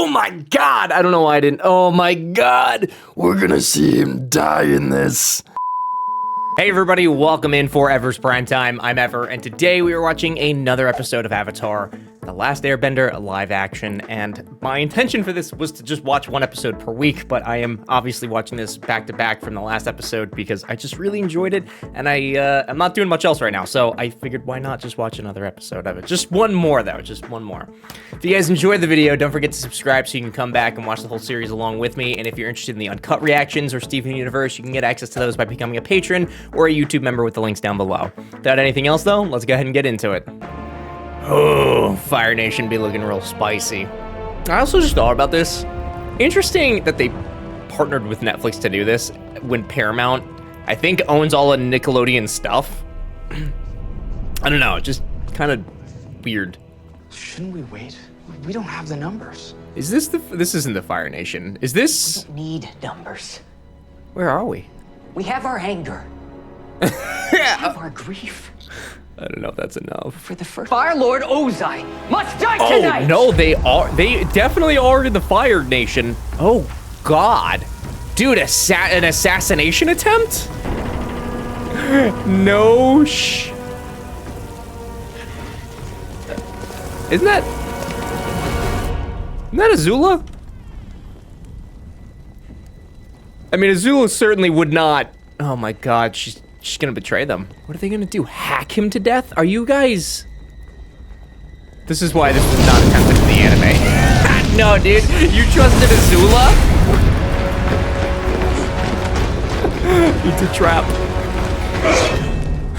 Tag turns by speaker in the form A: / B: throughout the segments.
A: Oh my god! I don't know why I didn't. Oh my god! We're gonna see him die in this. Hey everybody, welcome in for Ever's Primetime. I'm Ever, and today we are watching another episode of Avatar, The Last Airbender live action, and my intention for this was to just watch one episode per week, but I am obviously watching this back to back from the last episode because I just really enjoyed it, and I'm not doing much else right now, so I figured why not just watch another episode of it. Just one more though, just one more. If you guys enjoyed the video, don't forget to subscribe so you can come back and watch the whole series along with me, and if you're interested in the uncut reactions or Steven Universe, you can get access to those by becoming a patron or a YouTube member with the links down below. Without anything else though, let's go ahead and get into it. Oh, Fire Nation be looking real spicy. I also just thought about this. Interesting that they partnered with Netflix to do this when Paramount, I think, owns all of Nickelodeon stuff. I don't know, just kind of weird.
B: Shouldn't we wait? We don't have the numbers.
A: Is this this isn't the Fire Nation. Is this?
B: We don't need numbers.
A: Where are we?
B: We have our anger. We have our grief.
A: I don't know if that's enough.
B: For the first Fire Lord Ozai must die tonight!
A: Oh, no, they definitely are the Fire Nation. Oh, God. Dude, an assassination attempt? No Isn't that Azula? I mean, Azula certainly would not. Oh my God, she's gonna betray them. What are they gonna do? Hack him to death? Are you guys? This is why this was not attempted in the anime. No, dude, you trusted Azula? It's a trap.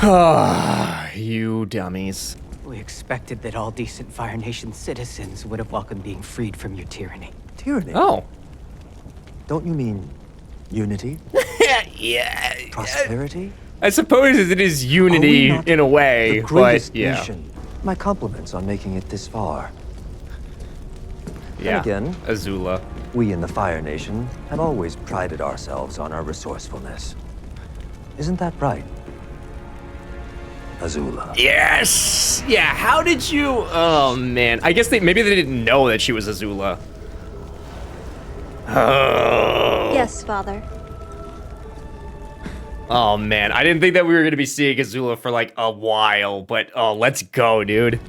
A: Ah, you dummies.
B: We expected that all decent Fire Nation citizens would have welcomed being freed from your tyranny.
C: Tyranny?
A: Oh.
C: Don't you mean unity?
A: Yeah.
C: Prosperity?
A: I suppose it is unity in a way,
C: the greatest
A: but yeah.
C: nation? My compliments on making it this far.
A: Yeah.
C: And again,
A: Azula.
C: we in the Fire Nation have always prided ourselves on our resourcefulness. Isn't that right, Azula?
A: Yes! Yeah, how did you... Oh, man. I guess maybe they didn't know that she was Azula. Oh.
D: Yes, Father.
A: Oh, man. I didn't think that we were going to be seeing Azula for, like, a while, but, oh, let's go, dude.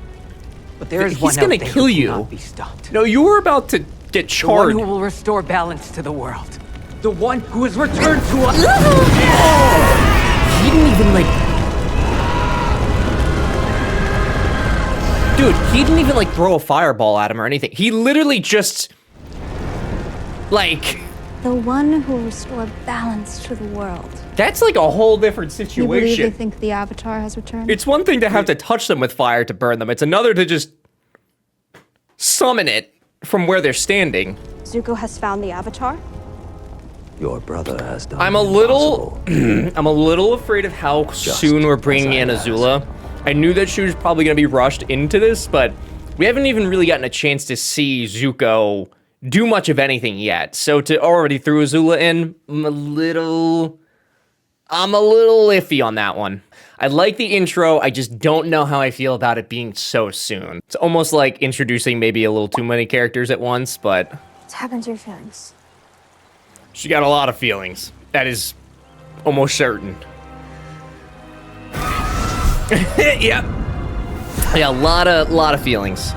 B: But there is
A: He's
B: one
A: gonna
B: out there
A: kill
B: who
A: you.
B: cannot be stopped.
A: No, you were about to get
B: The one
A: charred.
B: who will restore balance to the world. The one who has returned to us.
A: He didn't even, like... Dude, he didn't even, like, throw a fireball at him or anything. He literally just... Like...
D: The one who will restore balance to the world.
A: That's like a whole different
D: You believe
A: situation.
D: they think the Avatar has returned?
A: It's one thing to have to touch them with fire to burn them. It's another to just summon it from where they're standing.
D: Zuko has found the Avatar?
C: Your brother has done
A: I'm a
C: the
A: little,
C: impossible.
A: I'm a little afraid of how soon we're bringing in Azula. I knew that she was probably going to be rushed into this, but we haven't even really gotten a chance to see Zuko do much of anything yet. So to already throw Azula in, I'm a little iffy on that one. I like the intro, I just don't know how I feel about it being so soon. It's almost like introducing maybe a little too many characters at once, but...
D: What's happened to your feelings?
A: She got a lot of feelings. That is almost certain. Yep. Yeah, a lot of feelings.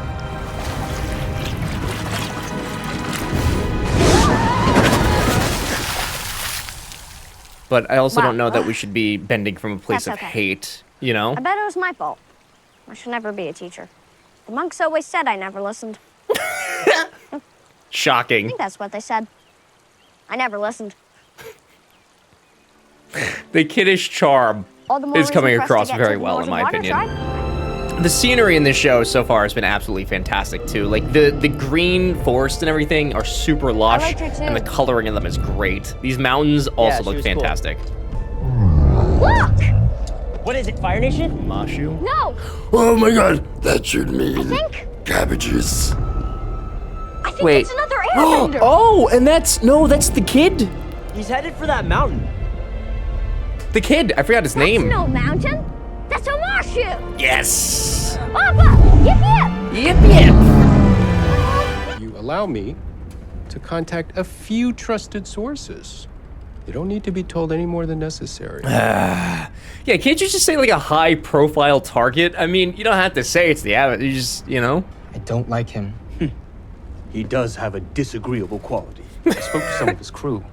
A: But I also don't know that we should be bending from a place
D: That's
A: of
D: okay.
A: hate, you know?
D: I bet it was my fault. I should never be a teacher. The monks always said I never listened. I
A: Shocking.
D: think that's what they said. I never listened.
A: The kiddish charm
D: All the more
A: is coming
D: reason for us to
A: across
D: get
A: very
D: to the
A: well, in
D: Northern
A: my
D: Waters,
A: opinion.
D: right?
A: The scenery in this show so far has been absolutely fantastic too. Like the green forest and everything are super lush,
D: liked her too.
A: and the coloring in them is great. These mountains also
E: she
A: look
E: was cool.
A: fantastic.
D: Look!
E: What is it, Fire Nation?
A: Mashu?
D: No!
F: Oh my god, that should mean
D: I think
F: cabbages.
D: I think
A: Wait.
D: it's another airbender!
A: Oh, and that's the kid.
E: He's headed for that mountain.
A: The kid, I forgot his
D: That's
A: name.
D: no mountain! That's a marshu!
A: Yes.
D: Papa! Yip yip!
A: Yip yip.
G: You allow me to contact a few trusted sources. You don't need to be told any more than necessary.
A: Yeah, can't you just say like a high-profile target? I mean, you don't have to say it's the Avatar. You just, you know.
H: I don't like him.
I: He does have a disagreeable quality.
J: I spoke to some of his crew.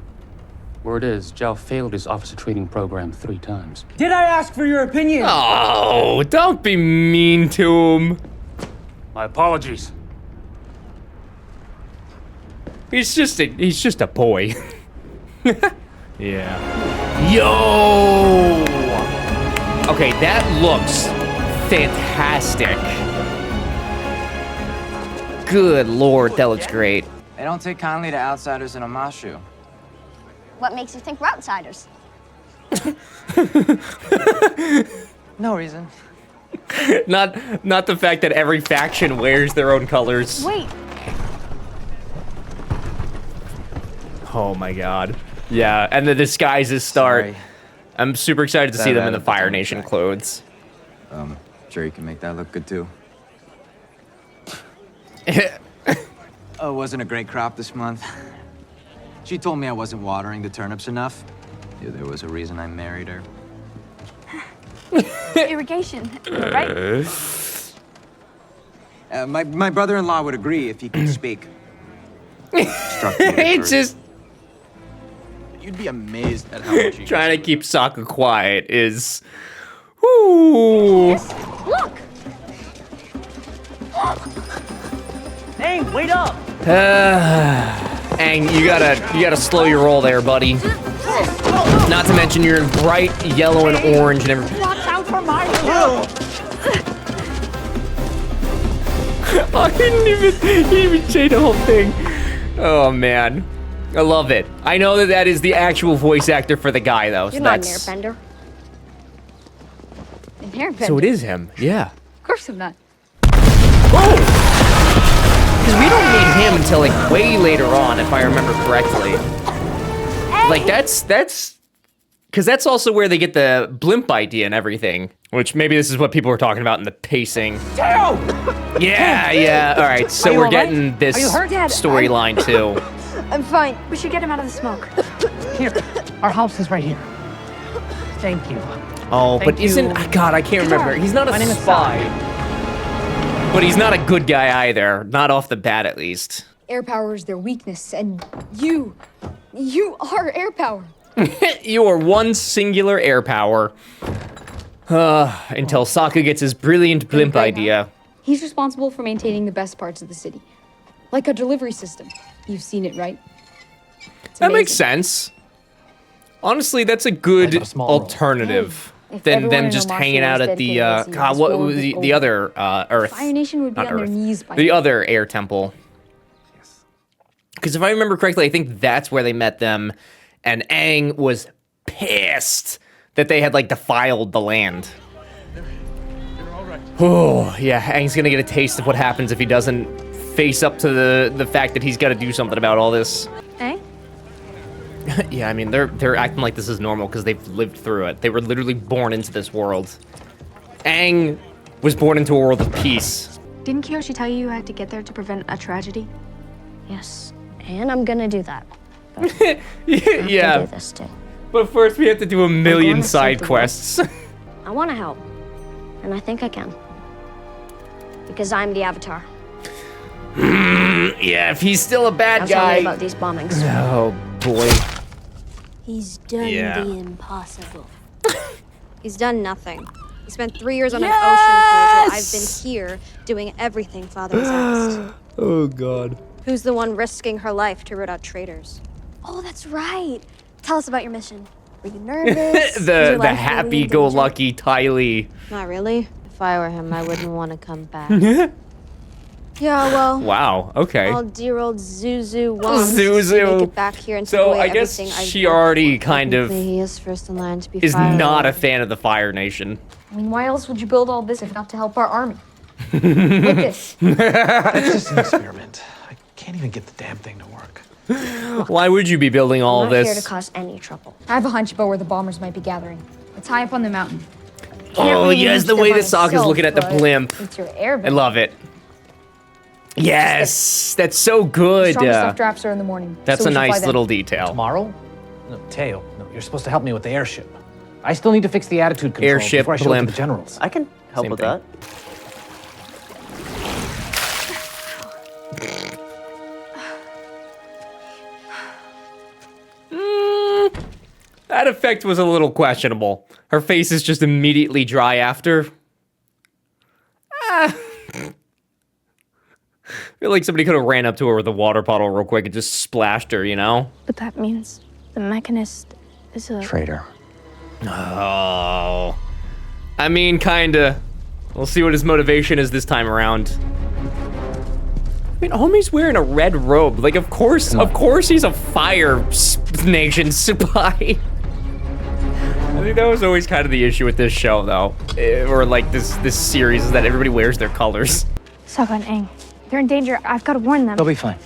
J: Word is, Zhao failed his officer training program 3 times.
E: Did I ask for your opinion?
A: Oh, don't be mean to him.
J: My apologies.
A: He's just a boy. Yeah. Yo! Okay, that looks fantastic. Good lord, that looks great.
H: They don't take kindly to outsiders in Amashu.
D: What makes you think we're outsiders?
H: No reason.
A: Not the fact that every faction wears their own colors.
D: Wait.
A: Oh my god. Yeah, and the disguises start.
H: Sorry.
A: I'm super excited to see them in the Fire
H: Time
A: Nation
H: check.
A: clothes.
H: Sure you can make that look good too. Oh, it wasn't a great crop this month. She told me I wasn't watering the turnips enough. Knew there was a reason I married her.
D: Irrigation, right?
H: My brother-in-law would agree if he could speak. Struck me
A: It's just
H: You'd be amazed at how much you
A: trying to keep Sokka quiet is. Whoo!
D: Look!
E: Hey, wait up!
A: Aang, you gotta slow your roll there, buddy. Not to mention you're in bright yellow and orange and everything.
D: Watch out for my hill!
A: I didn't even say the whole thing. Oh man, I love it. I know that is the actual voice actor for the guy though. So
D: You're not an
A: that's
D: airbender.
K: An airbender?
A: so it is him. Yeah.
K: Of course I'm not.
A: Oh! Because we don't meet him until like way later on, if I remember correctly. Like that's because that's also where they get the blimp idea and everything. Which maybe this is what people were talking about in the pacing. Yeah. All right, so we're getting this storyline too.
K: I'm fine. We should get him out of the smoke.
E: Here, our house is right here. Thank you.
A: Oh, but
E: Thank you.
A: isn't God? I can't remember. He's not a
E: name is
A: spy, but he's not a good guy either. Not off the bat, at least.
K: Air power is their weakness, and you are air power.
A: You are one singular air power. Until Sokka gets his brilliant blimp idea.
K: He's responsible for maintaining the best parts of the city. Like a delivery system. You've seen it, right? It's
A: That makes
K: amazing.
A: sense. Honestly, that's a good alternative
K: If
A: than
K: everyone
A: them
K: in
A: just
K: Omashu
A: hanging
K: was
A: out at the
K: dedicated to
A: God,
K: this
A: what
K: world
A: was
K: would
A: the
K: be
A: other Earth?
K: Fire Nation would be
A: Not
K: on their
A: Earth.
K: knees by
A: The
K: now.
A: other air temple. Because if I remember correctly, I think that's where they met them, and Aang was pissed that they had like defiled the land. Oh yeah, Aang's gonna get a taste of what happens if he doesn't face up to the fact that he's got to do something about all this.
D: Eh?
A: Yeah, I mean they're acting like this is normal because they've lived through it. They were literally born into this world. Aang was born into a world of peace.
K: Didn't Kyoshi tell you had to get there to prevent a tragedy?
D: Yes. And I'm gonna do that.
A: Yeah,
D: Do this too.
A: but first we have to do a million
D: going to
A: side
D: save the world.
A: quests.
D: I want to help. And I think I can. Because I'm the Avatar.
A: Yeah, if he's still a bad
D: Now tell me
A: guy.
D: about these bombings.
A: Oh boy.
D: He's done
A: Yeah.
D: the impossible. He's done nothing. He spent 3 years on an ocean cruise while I've been here doing everything Father has asked.
A: Oh god.
D: Who's the one risking her life to root out traitors? Oh, that's right. Tell us about your mission. Were you nervous? Was your
A: the
D: life really in
A: happy-go-lucky Tylee.
D: danger? Not really. If I were him, I wouldn't want to come back. Yeah, well.
A: Wow. Okay.
D: All dear old Zuzu wants
A: Zuzu.
D: to make it back here and
A: So
D: take away
A: I guess
D: everything I've
A: she
D: worked
A: already
D: for.
A: kind of
D: Technically, he is first in line to be
A: is
D: fired.
A: not a fan of the Fire Nation.
K: I mean, why else would you build all this if not to help our army? Look this.
I: It's just an experiment. I can't even get the damn thing to work.
A: Why would you be building all
D: I'm
A: of
D: not here to
A: this?
D: cause any trouble.
K: I have a hunch about where the bombers might be gathering. It's high up on the mountain.
A: Oh
K: really
A: yes,
K: reach
A: the
K: there
A: way
K: by
A: that Sokka's
K: myself,
A: looking at the
K: but
A: blimp.
K: It's your airbender.
A: I love it. Yes, that's so
K: The
A: good.
K: strongest stuff drafts are in the morning.
A: That's
K: so
A: a
K: we should fly
A: nice
K: then.
A: little detail.
E: Tomorrow? No, Teo, no, you're supposed to help me with the airship. I still need to fix the attitude control
A: Airship,
E: before I show it to
A: blimp.
E: the generals.
L: I can help
A: Same
L: with
A: thing.
L: that.
A: That effect was a little questionable. Her face is just immediately dry after. I feel like somebody could have ran up to her with a water bottle real quick and just splashed her, you know?
M: But that means the mechanist is a
C: Traitor.
A: Oh. I mean, kinda. We'll see what his motivation is this time around. I mean, homie's wearing a red robe. Like, of course he's a Fire Nation spy. I think that was always kind of the issue with this show, though. Or, like, this series, is that everybody wears their colors.
M: Sokka and Aang. They're in danger. I've got to warn them.
H: They'll be fine.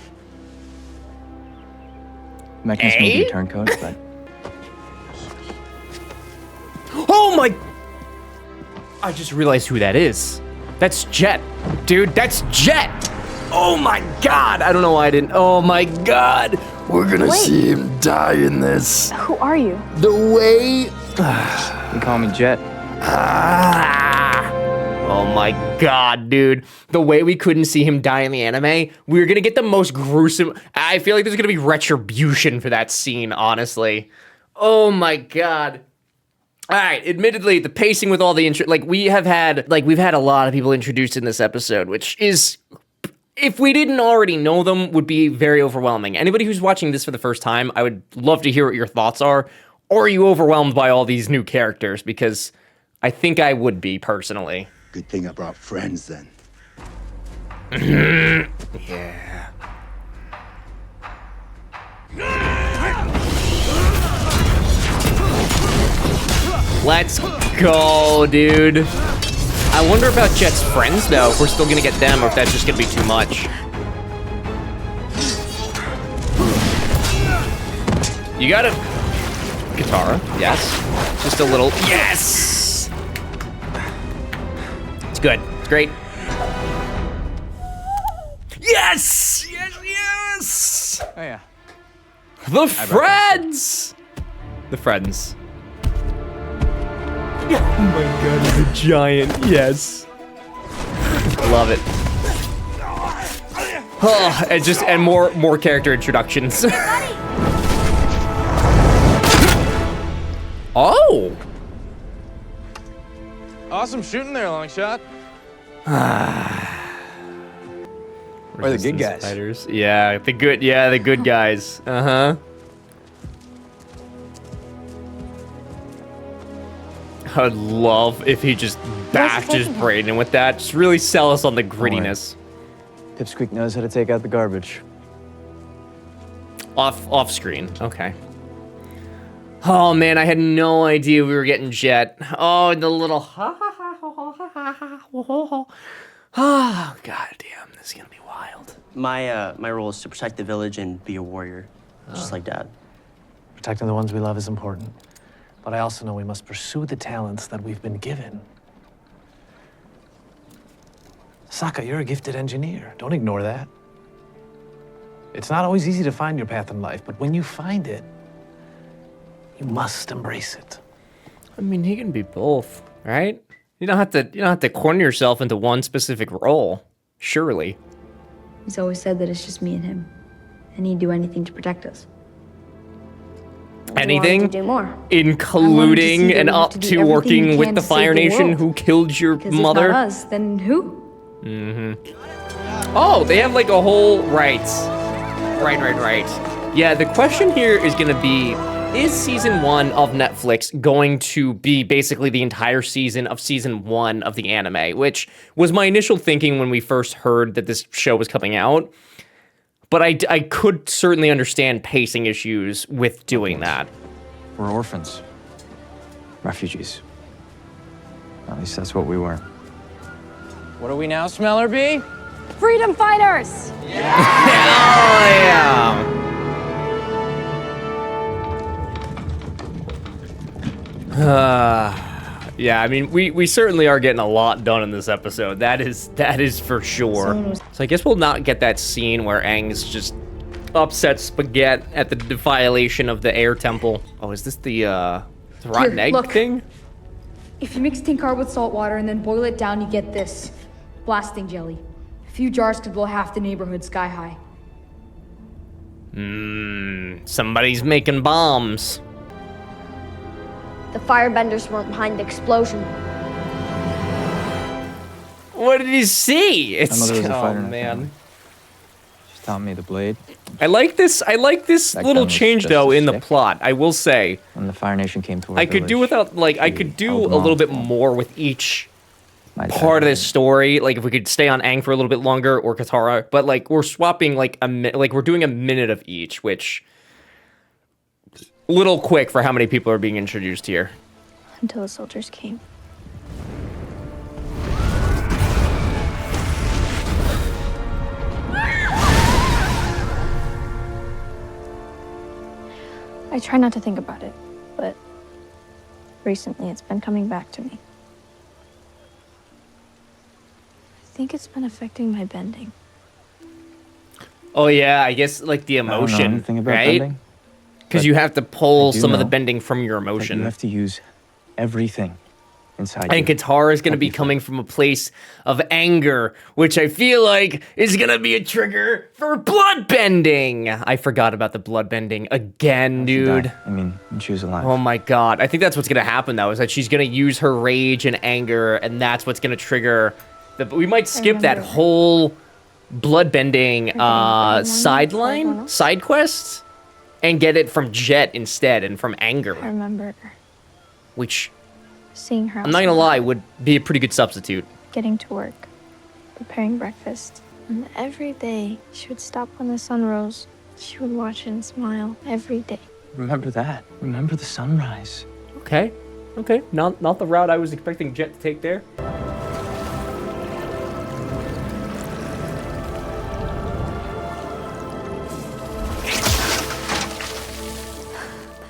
H: Mechanist may be a turncoat, but
A: Oh my! I just realized who that is. That's Jet. Dude, that's Jet! Oh my god! I don't know why I didn't. Oh my god!
F: We're gonna see him die in this.
M: Who are you?
F: The way.
H: you call me Jet.
A: Oh my god, dude. The way we couldn't see him die in the anime, we were gonna get the most gruesome. I feel like there's gonna be retribution for that scene, honestly. Oh my god. All right, admittedly, the pacing with all the we've had a lot of people introduced in this episode, which is, if we didn't already know them, would be very overwhelming. Anybody who's watching this for the first time, I would love to hear what your thoughts are. Or are you overwhelmed by all these new characters? Because I think I would be, personally.
F: Good thing I brought friends then.
A: Yeah. Let's go, dude. I wonder about Jet's friends, though, if we're still gonna get them, or if that's just gonna be too much. You got a Katara, yes. Just a little, yes! It's good, it's great. Yes! Yes, yes!
H: Oh yeah.
A: The friends! The friends. Oh my god, he's a giant, yes. Love it. Oh, and more character introductions. Oh!
H: Awesome shooting there, long shot. Or the good guys.
A: Fighters. Yeah, the good guys. Uh-huh. I'd love if he just bashed his brain in with that. Just really sell us on the grittiness.
H: Pipsqueak knows how to take out the garbage.
A: Off screen. Okay. Oh man, I had no idea we were getting Jet. Oh, the little oh god damn, this is gonna be wild.
L: My role is to protect the village and be a warrior, just like Dad.
E: Protecting the ones we love is important. But I also know we must pursue the talents that we've been given. Sokka, you're a gifted engineer. Don't ignore that. It's not always easy to find your path in life, but when you find it, you must embrace it.
A: I mean, he can be both, right? You don't have to corner yourself into one specific role, surely.
K: He's always said that it's just me and him, and he'd do anything to protect us.
A: Anything,
M: to do more.
A: including and up to working with the Fire Nation who killed your mother.
K: If not us, then who?
A: Oh, they have like a whole right. Yeah, the question here is gonna be, is season 1 of Netflix going to be basically the entire season of season 1 of the anime, which was my initial thinking when we first heard that this show was coming out. But I could certainly understand pacing issues with doing that.
H: We're orphans. Refugees. At least that's what we were. What are we now, Smeller Bee?
M: Freedom fighters!
A: Hell yeah! Yeah, I mean, we certainly are getting a lot done in this episode. That is for sure. So I guess we'll not get that scene where Aang's just upset Spaghetti at the violation of the air temple. Oh, is this the rotten
K: Here,
A: egg
K: look.
A: thing?
K: If you mix Tinkar with salt water and then boil it down, you get this. Blasting jelly. A few jars could blow half the neighborhood sky high.
A: Somebody's making bombs.
M: The firebenders weren't behind the explosion.
A: What did he see?
H: My
A: It's
H: mother was a
A: oh
H: fighter in her
A: man.
H: family. She taught me the blade.
A: I like this
H: That
A: little
H: gun was
A: change
H: just
A: though
H: a
A: in the
H: stick.
A: plot. I will say
H: When the Fire Nation came to our
A: I could do
H: village,
A: without like I could do
H: held
A: a
H: them
A: little
H: off.
A: bit more with each
H: My dad
A: part of
H: had
A: this story. Like if we could stay on Aang for a little bit longer or Katara, but like we're swapping like we're doing a minute of each, which little quick for how many people are being introduced here.
M: Until the soldiers came. I try not to think about it, but recently it's been coming back to me. I think it's been affecting my bending.
A: Oh yeah, I guess like the
H: I don't know
A: emotion,
H: anything about
A: right?
H: bending,
A: Because
H: but
A: you have to pull
H: I do
A: some of the
H: know
A: bending from your
H: but
A: emotion.
H: you have to use everything inside
A: And
H: you.
A: Katara is going to be coming from a place of anger, which I feel like is going to be a trigger for bloodbending. I forgot about the bloodbending again,
H: She died.
A: dude.
H: I mean, when she was alive.
A: Oh my god. I think that's what's going to happen, though, is that she's going to use her rage and anger, and that's what's going to trigger... We might skip that whole bloodbending side quest, and get it from Jet instead, and from anger.
M: I remember
A: Which...
M: seeing her
A: I'm not gonna lie, would be a pretty good substitute.
M: getting to work, preparing breakfast. And every day, she would stop when the sun rose. She would watch and smile every day.
H: Remember that. Remember the sunrise.
A: Okay, okay, not the route I was expecting Jet to take there.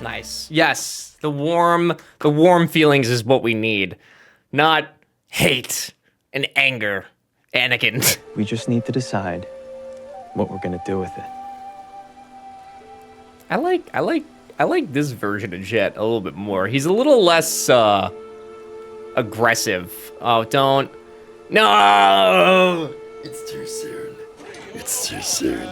A: Nice. Yes, the warm feelings is what we need, not hate and anger. Anakin.
H: We just need to decide what we're gonna do with it.
A: I like this version of Jet a little bit more. He's a little less aggressive. Oh, don't. No!
F: It's too soon. It's too soon.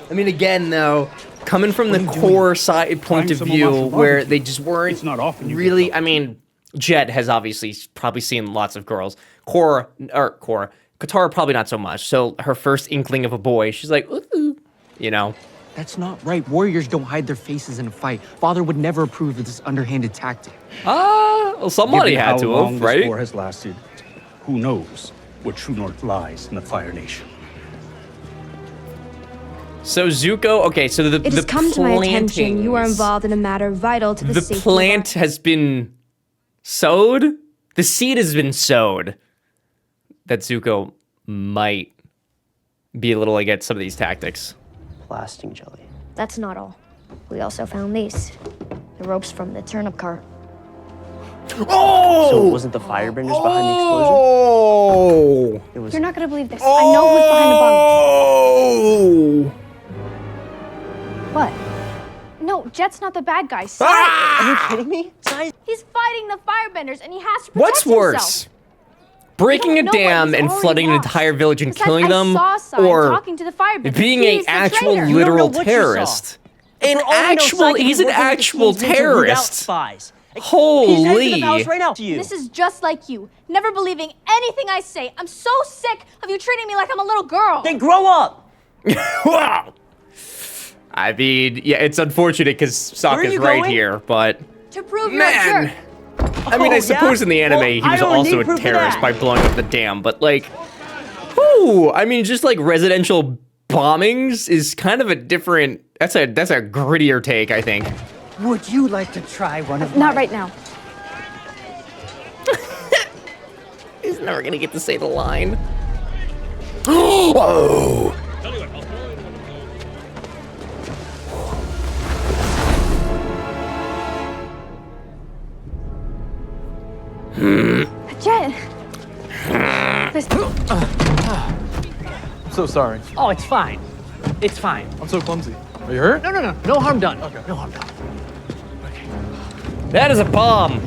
A: I mean, again, though, coming from the core side point of view, where they just weren't really. I mean, Jet has obviously probably seen lots of girls. Katara probably not so much. So her first inkling of a boy, she's like, ooh, you know.
B: That's not right. Warriors don't hide their faces in a fight. Father would never approve of this underhanded tactic.
A: Well, somebody
N: Given
A: had
N: how
A: to
N: long
A: have,
N: this
A: right?
N: war has lasted, who knows where true north lies in the Fire Nation.
A: So Zuko, okay, so the
D: It has come to my attention you are
A: plantings-
D: involved in a matter vital to the
A: The
D: safety of
A: plant has been sowed. The seed has been sowed. That Zuko might be a little against some of these tactics.
L: Blasting jelly.
M: That's not all. We also found these. The ropes from the turnip cart.
A: Oh!
L: So it wasn't the firebenders behind the explosion?
A: Oh!
L: It was.
M: You're not gonna believe this. I know who's behind the bombs. What? No, Jet's not the bad guy. Sai.
L: Are you kidding me? Sai?
M: He's fighting the firebenders and he has to protect
A: What's worse?
M: himself.
A: Breaking a
M: You don't know what
A: dam
M: he's
A: and
M: already
A: flooding an
M: lost.
A: entire village and
M: Besides,
A: killing
M: I
A: them,
M: saw Sai
A: or
M: talking to the firebenders.
A: being
M: He's
A: an
M: the
A: actual
M: traitor.
L: You don't know
A: literal
L: what you saw.
A: terrorist? An
L: For all we know,
A: actual,
L: Sai could
A: he's
L: be
A: an
L: working with the
A: actual
L: King's men to root out
A: terrorist.
L: spies. He's headed to
A: Holy!
L: the palace right now to you.
M: This is just like you, never believing anything I say. I'm so sick of you treating me like I'm a little girl.
L: Then grow up.
A: Wow. I mean, yeah, it's unfortunate because
L: Where are
A: Sokka's
L: you
A: right
L: going?
A: here, but
M: To prove you're a
A: man.
M: jerk.
A: I mean, I
L: Oh,
A: suppose
L: yeah?
A: in the anime
L: Well,
A: he
L: I
A: was
L: don't
A: also
L: need
A: a
L: proof of
A: terrorist
L: that.
A: by blowing up the dam, but like, whoo, I mean, just like residential bombings is kind of a different. That's a grittier take, I think.
B: Would you like to try one of
M: Not right now.
A: He's never gonna get to say the line.
F: Whoa!
M: Jet!
I: I'm so sorry.
B: Oh, it's fine. It's fine.
I: I'm so clumsy. Are you hurt?
B: No, no, no. No harm done.
I: Okay.
B: No harm done.
A: That is a bomb.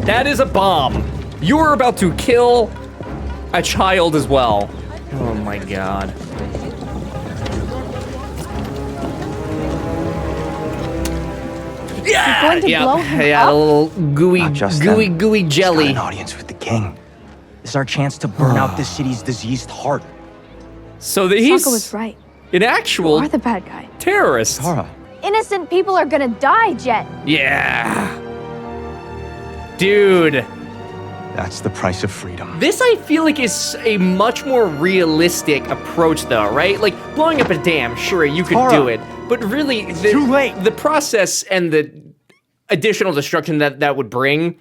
A: That is a bomb. You are about to kill a child as well. Oh my god. Yeah,
M: going to blow him
A: yeah,
M: up?
A: a little gooey,
H: Not just
A: gooey,
H: them.
A: gooey
H: He's
A: jelly.
H: got an audience with the king. This is our chance to burn out this city's diseased heart.
A: So that he's
M: Sokka was right.
A: an
M: You
A: actual
M: are the bad guy.
A: terrorist.
H: Tara.
M: Innocent people are gonna die, Jet.
A: Yeah. Dude.
H: That's the price of freedom.
A: This, I feel like, is a much more realistic approach, though, right? Like, blowing up a dam, sure, you could do it. But really,
H: too late.
A: The process and the additional destruction that would bring,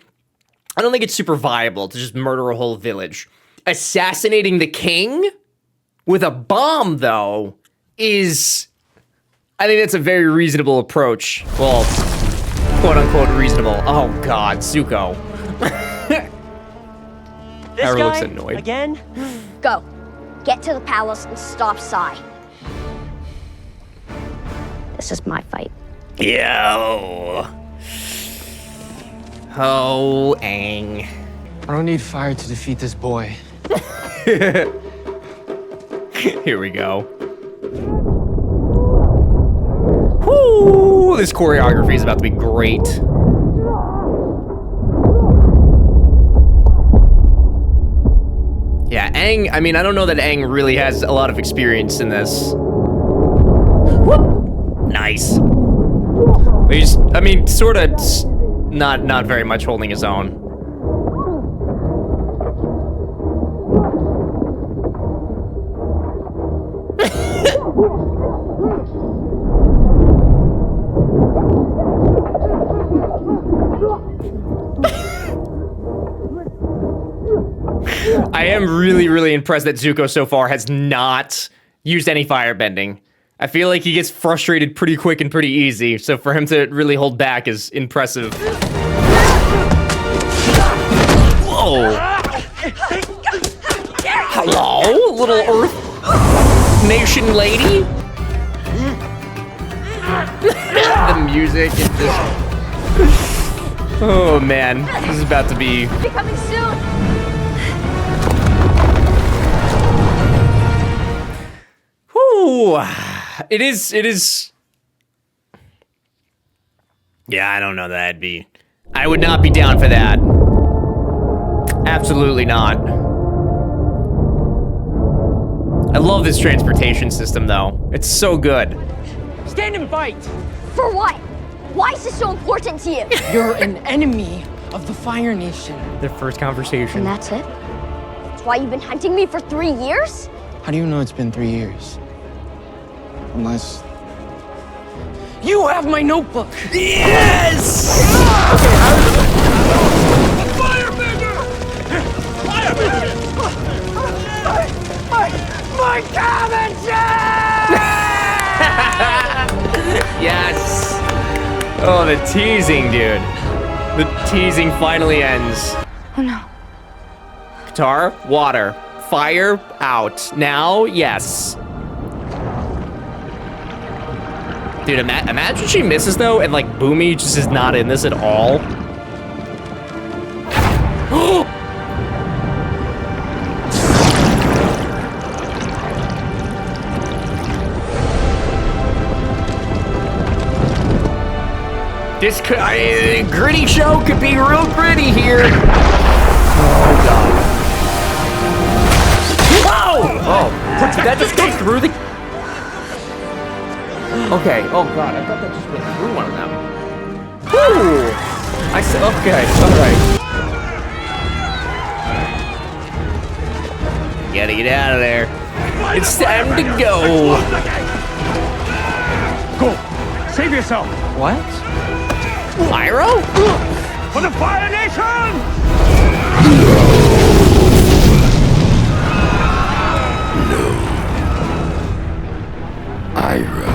A: I don't think it's super viable to just murder a whole village. Assassinating the king with a bomb, though, is... I think that's a very reasonable approach. Well, quote-unquote reasonable. Oh, God, Zuko.
O: This
A: Hera
O: guy,
A: looks annoyed.
O: Again?
P: Go. Get to the palace and stop Sai. This is my fight.
A: Yo. Oh, Aang.
B: I don't need fire to defeat this boy.
A: Here we go. Woo! This choreography is about to be great. Yeah, Aang, I mean, I don't know that Aang really has a lot of experience in this. Whoop. Nice. He's, I mean, sort of not very much holding his own. I am really impressed that Zuko so far has not used any firebending. I feel like he gets frustrated pretty quick and pretty easy, so for him to really hold back is impressive. Whoa! Hello, little Earth Nation lady? The music is just... Oh man, this is about to be...
M: Be coming soon.
A: Whew. It is. Yeah, I don't know that I'd be. I would not be down for that. Absolutely not. I love this transportation system, though. It's so good.
B: Stand and fight!
P: For what? Why is this so important to you?
B: You're an enemy of the Fire Nation.
A: Their first conversation.
P: And that's it? That's why you've been hunting me for 3 years?
B: How do you know it's been 3 years? Unless... You have my notebook!
A: Yes!
F: Firebender! Firebender!
B: My commentary!
A: Yes! Oh, the teasing, dude. The teasing finally ends.
M: Oh no.
A: Katara, water. Fire, out. Now, yes. Dude, imagine she misses, though, and, like, Boomy just is not in this at all. This could, gritty show could be real gritty here. Oh, God. Whoa! Oh, did that just go through the... Okay, oh God, I thought that just went through one of them. Woo! I said, okay, all right. Gotta get out of there. It's time to go.
N: Go! Save yourself!
H: What?
A: Pyro?
N: For the Fire Nation!
F: Iroh.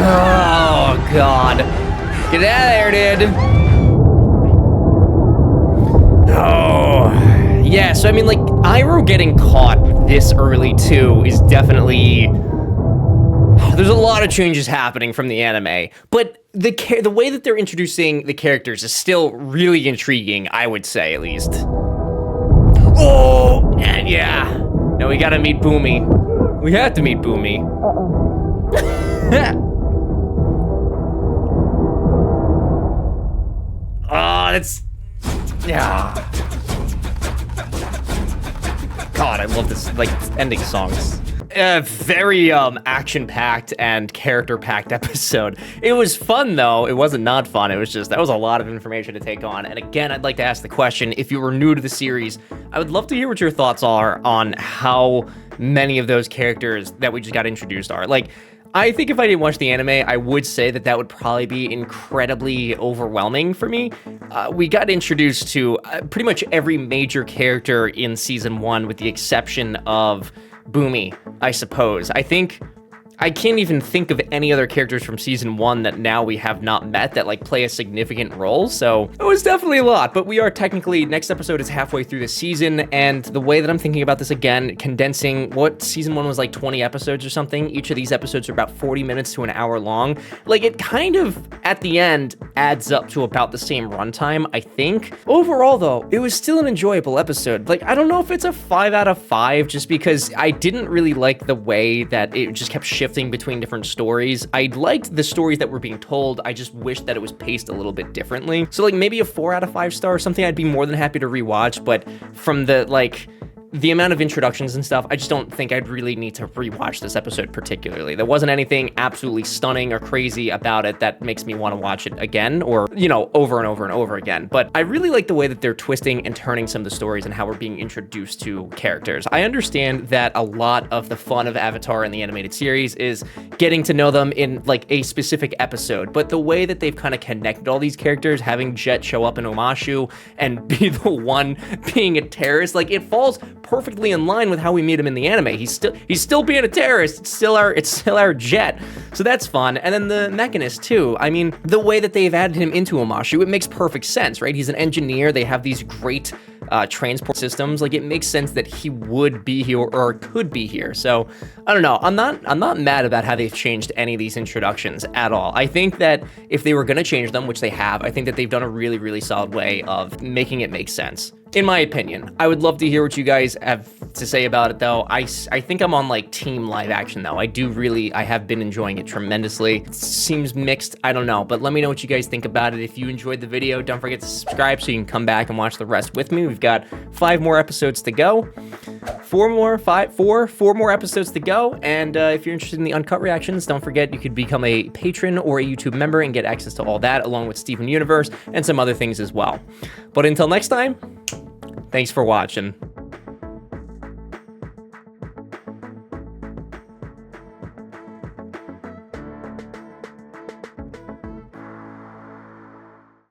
A: Oh, God. Get out of there, dude. Oh, yeah, so I mean, like, Iroh getting caught this early, too, is definitely... There's a lot of changes happening from the anime, but the way that they're introducing the characters is still really intriguing, I would say, at least. Oh, and yeah. No, we gotta meet Boomy. We have to meet Boomy. Oh, that's... Yeah. God, I love this, like, ending songs. Very action-packed and character-packed episode. It was fun, though. It wasn't not fun. It was just, that was a lot of information to take on. And again, I'd like to ask the question, if you were new to the series, I would love to hear what your thoughts are on how many of those characters that we just got introduced are. Like, I think if I didn't watch the anime, I would say that that would probably be incredibly overwhelming for me. We got introduced to pretty much every major character in Season 1 with the exception of Boomy, I suppose. I can't even think of any other characters from Season 1 that now we have not met that, like, play a significant role, so it was definitely a lot, but we are technically, next episode is halfway through the season, and the way that I'm thinking about this again, condensing what Season 1 was like 20 episodes or something, each of these episodes are about 40 minutes to an hour long, like, it kind of, at the end, adds up to about the same runtime, I think. Overall, though, it was still an enjoyable episode. Like, I don't know if it's a 5 out of 5, just because I didn't really like the way that it just kept shifting between different stories. I liked the stories that were being told. I just wish that it was paced a little bit differently. So like maybe a 4 out of 5 star or something I'd be more than happy to rewatch, but from the like the amount of introductions and stuff, I just don't think I'd really need to rewatch this episode particularly. There wasn't anything absolutely stunning or crazy about it that makes me want to watch it again or, you know, over and over and over again. But I really like the way that they're twisting and turning some of the stories and how we're being introduced to characters. I understand that a lot of the fun of Avatar in the animated series is getting to know them in like a specific episode, but the way that they've kind of connected all these characters, having Jet show up in Omashu and be the one being a terrorist, like it falls perfectly in line with how we meet him in the anime. He's still being a terrorist. It's still our Jet. So that's fun. And then the Mechanist too. I mean, the way that they've added him into Omashu, it makes perfect sense, right? He's an engineer. They have these great transport systems. Like it makes sense that he would be here or could be here. So I don't know. I'm not mad about how they've changed any of these introductions at all. I think that if they were going to change them, which they have, I think that they've done a really, really solid way of making it make sense. In my opinion. I would love to hear what you guys have to say about it though. I think I'm on like team live action though. I have been enjoying it tremendously. It seems mixed, I don't know, but let me know what you guys think about it. If you enjoyed the video, don't forget to subscribe so you can come back and watch the rest with me. We've got 5 more episodes to go. 4 more episodes to go. And if you're interested in the uncut reactions, don't forget you could become a patron or a YouTube member and get access to all that along with Steven Universe and some other things as well. But until next time, thanks for watching.